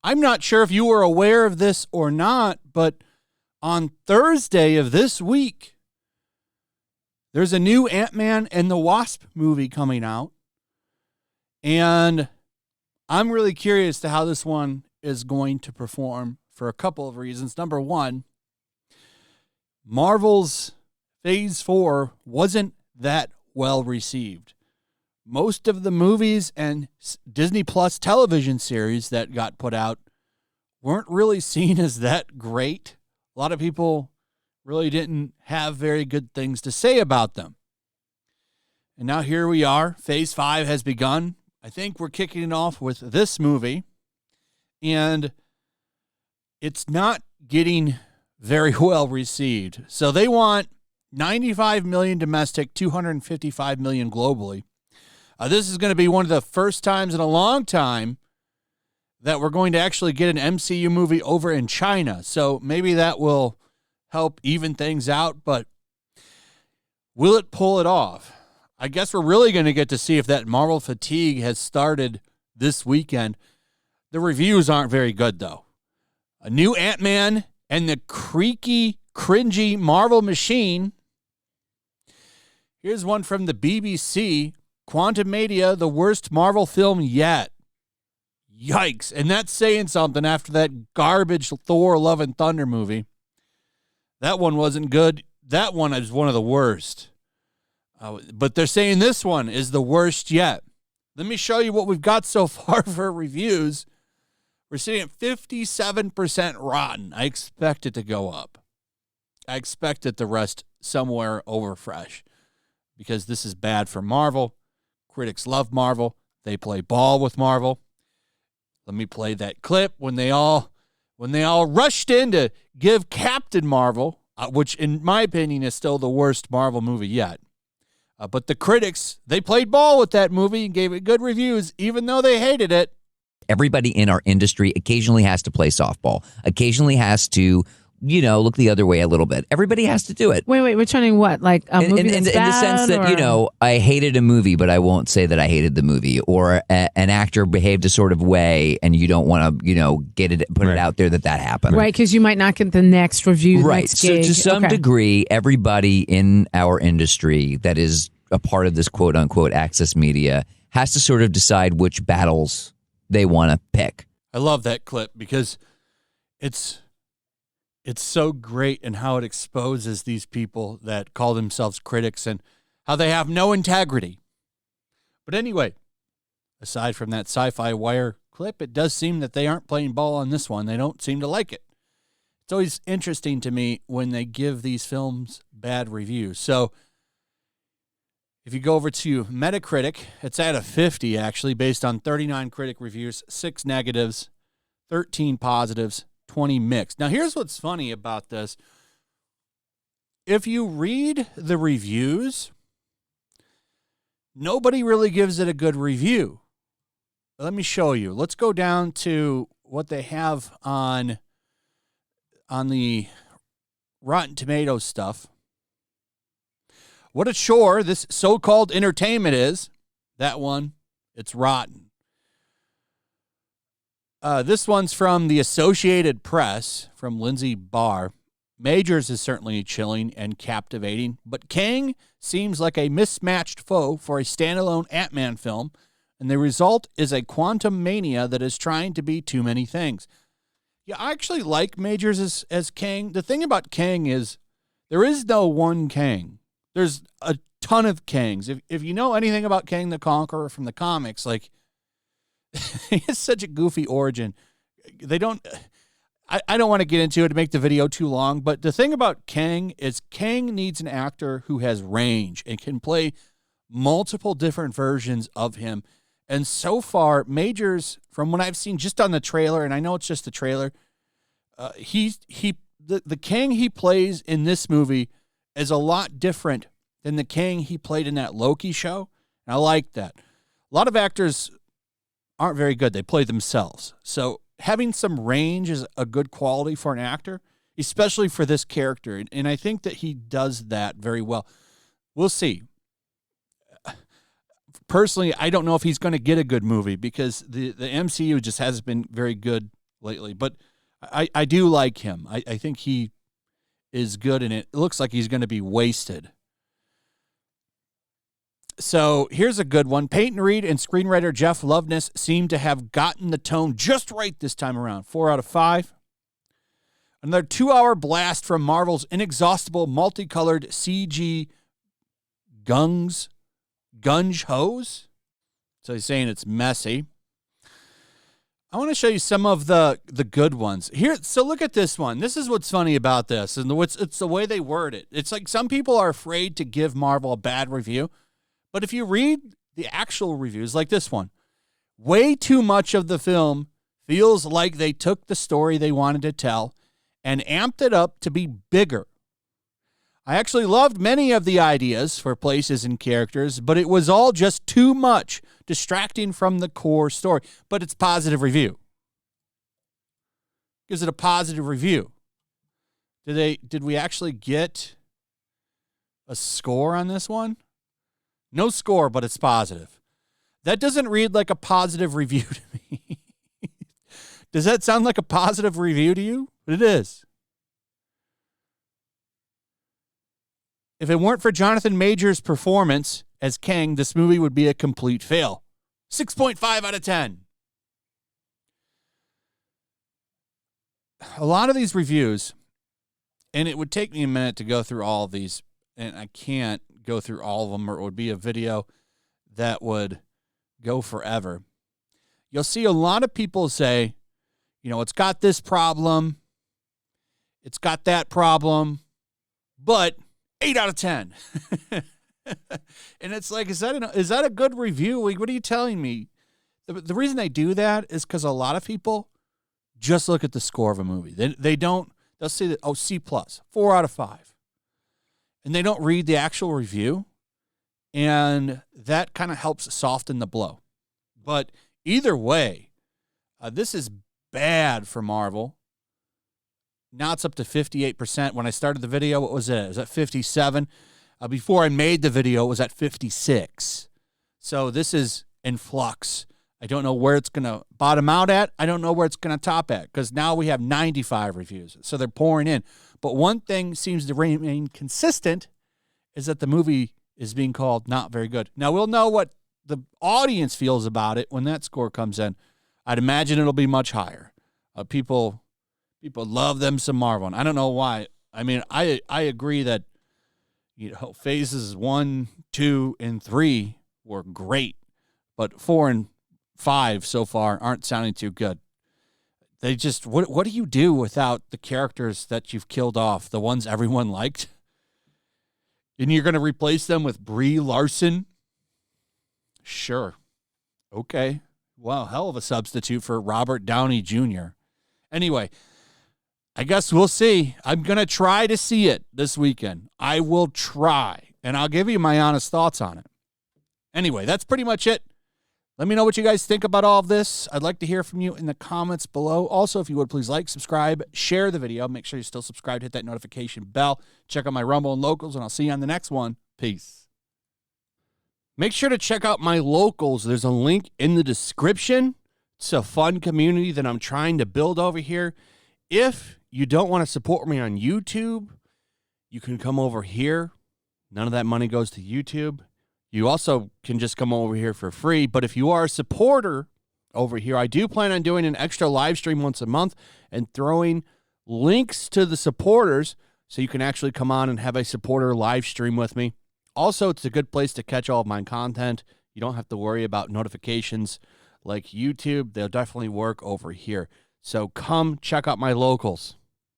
I'm not sure if you were aware of this or not, but on Thursday of this week, there's a new Ant-Man and the Wasp movie coming out. And I'm really curious to how this one is going to perform for a couple of reasons. Number one, Marvel's Phase 4 wasn't that well received. Most of the movies and Disney Plus television series that got put out weren't really seen as that great. A lot of people really didn't have very good things to say about them. And now here we are. Phase 5 has begun. I think we're kicking it off with this movie. And it's not getting very well received. So they want 95 million domestic, 255 million globally. This is going to be one of the first times in a long time that we're going to actually get an MCU movie over in China. So maybe that will help even things out, but will it pull it off? I guess we're really going to get to see if that Marvel fatigue has started this weekend. The reviews aren't very good, though. A new Ant-Man and the creaky, cringy Marvel machine. Here's one from the BBC. Quantumania, the worst Marvel film yet. Yikes. And that's saying something after that garbage Thor Love and Thunder movie. That one wasn't good. That one is one of the worst. But they're saying this one is the worst yet. Let me show you what we've got so far for reviews. We're sitting at 57% rotten. I expect it to go up. I expect it to rest somewhere over fresh because this is bad for Marvel. Critics love Marvel. They play ball with Marvel. Let me play that clip when they all rushed in to give Captain Marvel, which in my opinion is still the worst Marvel movie yet. But the critics, they played ball with that movie and gave it good reviews, even though they hated it. Everybody in our industry occasionally has to play softball, occasionally has to, look the other way a little bit. Everybody has to do it. Wait, returning what? Like a movie in the sense that, I hated a movie, but I won't say that I hated the movie. Or an actor behaved a sort of way and you don't want to, put it out there that happened. Right, because you might not get the next review. Right. Next So gig. to some degree, everybody in our industry that is a part of this quote unquote access media has to sort of decide which battles they want to pick. I love that clip because it's so great in how it exposes these people that call themselves critics and how they have no integrity. But anyway, aside from that Sci-Fi Wire clip, it does seem that they aren't playing ball on this one. They don't seem to like it. It's always interesting to me when they give these films bad reviews. So if you go over to Metacritic, it's at a 50, actually, based on 39 critic reviews, 6 negatives, 13 positives, 20 mixed. Now, here's what's funny about this. If you read the reviews, nobody really gives it a good review. Let me show you. Let's go down to what they have on the Rotten Tomatoes stuff. What a chore this so-called entertainment is. That one, it's rotten. This one's from the Associated Press, from Lindsay Barr. Majors is certainly chilling and captivating, but Kang seems like a mismatched foe for a standalone Ant-Man film, and the result is a Quantumania that is trying to be too many things. Yeah, I actually like Majors as Kang. The thing about Kang is there is no one Kang. There's a ton of Kangs. If you know anything about Kang the Conqueror from the comics, like, he has such a goofy origin. I don't want to get into it to make the video too long, but the thing about Kang is Kang needs an actor who has range and can play multiple different versions of him. And so far, Majors, from what I've seen just on the trailer, and I know it's just the trailer, the Kang he plays in this movie is a lot different than the Kang he played in that Loki show. And I like that. A lot of actors aren't very good. They play themselves. So having some range is a good quality for an actor, especially for this character. And I think that he does that very well. we'll see. Personally, I don't know if he's going to get a good movie because the MCU just hasn't been very good lately. But I do like him. I think he is good, and it looks like he's going to be wasted. So here's a good one. Peyton Reed and screenwriter Jeff Loveness seem to have gotten the tone just right this time around. 4 out of 5. Another 2-hour blast from Marvel's inexhaustible multicolored CG gunge hose. So he's saying it's messy. I want to show you some of the good ones. Here, so look at this one. This is what's funny about this, and it's the way they word it. It's like some people are afraid to give Marvel a bad review, but if you read the actual reviews, like this one, way too much of the film feels like they took the story they wanted to tell and amped it up to be bigger. I actually loved many of the ideas for places and characters, but it was all just too much, distracting from the core story. But it's positive review. Gives it a positive review. Did we actually get a score on this one? No score, but it's positive. That doesn't read like a positive review to me. Does that sound like a positive review to you? It is. If it weren't for Jonathan Majors' performance as Kang, this movie would be a complete fail. 6.5 out of 10. A lot of these reviews, and it would take me a minute to go through all of these, and I can't go through all of them, or it would be a video that would go forever. You'll see a lot of people say, it's got this problem, it's got that problem, but 8 out of 10. And it's like, is that a good review? Like, what are you telling me? The reason they do that is because a lot of people just look at the score of a movie. They'll say that, C+, 4 out of 5. And they don't read the actual review. And that kind of helps soften the blow. But either way, this is bad for Marvel. Now it's up to 58%. When I started the video, what was it? It was at 57. Before I made the video, it was at 56. So this is in flux. I don't know where it's going to bottom out at. I don't know where it's going to top at, because now we have 95 reviews. So they're pouring in. But one thing seems to remain consistent is that the movie is being called not very good. Now, we'll know what the audience feels about it when that score comes in. I'd imagine it'll be much higher. People love them some Marvel. And I don't know why. I mean, I agree that phases 1, 2, and 3 were great, but 4 and 5 so far aren't sounding too good. They just, what do you do without the characters that you've killed off, the ones everyone liked? And you're going to replace them with Brie Larson? Sure. Okay. Well, hell of a substitute for Robert Downey Jr. Anyway, I guess we'll see. I'm going to try to see it this weekend. I will try, and I'll give you my honest thoughts on it. Anyway, that's pretty much it. Let me know what you guys think about all of this. I'd like to hear from you in the comments below. Also, if you would, please like, subscribe, share the video. Make sure you're still subscribed. Hit that notification bell. Check out my Rumble and Locals, and I'll see you on the next one. Peace. Make sure to check out my Locals. There's a link in the description. It's a fun community that I'm trying to build over here. If you don't want to support me on YouTube, you can come over here. None of that money goes to YouTube. You also can just come over here for free. But if you are a supporter over here, I do plan on doing an extra live stream once a month and throwing links to the supporters so you can actually come on and have a supporter live stream with me. Also, it's a good place to catch all of my content. You don't have to worry about notifications like YouTube. They'll definitely work over here. So come check out my Locals.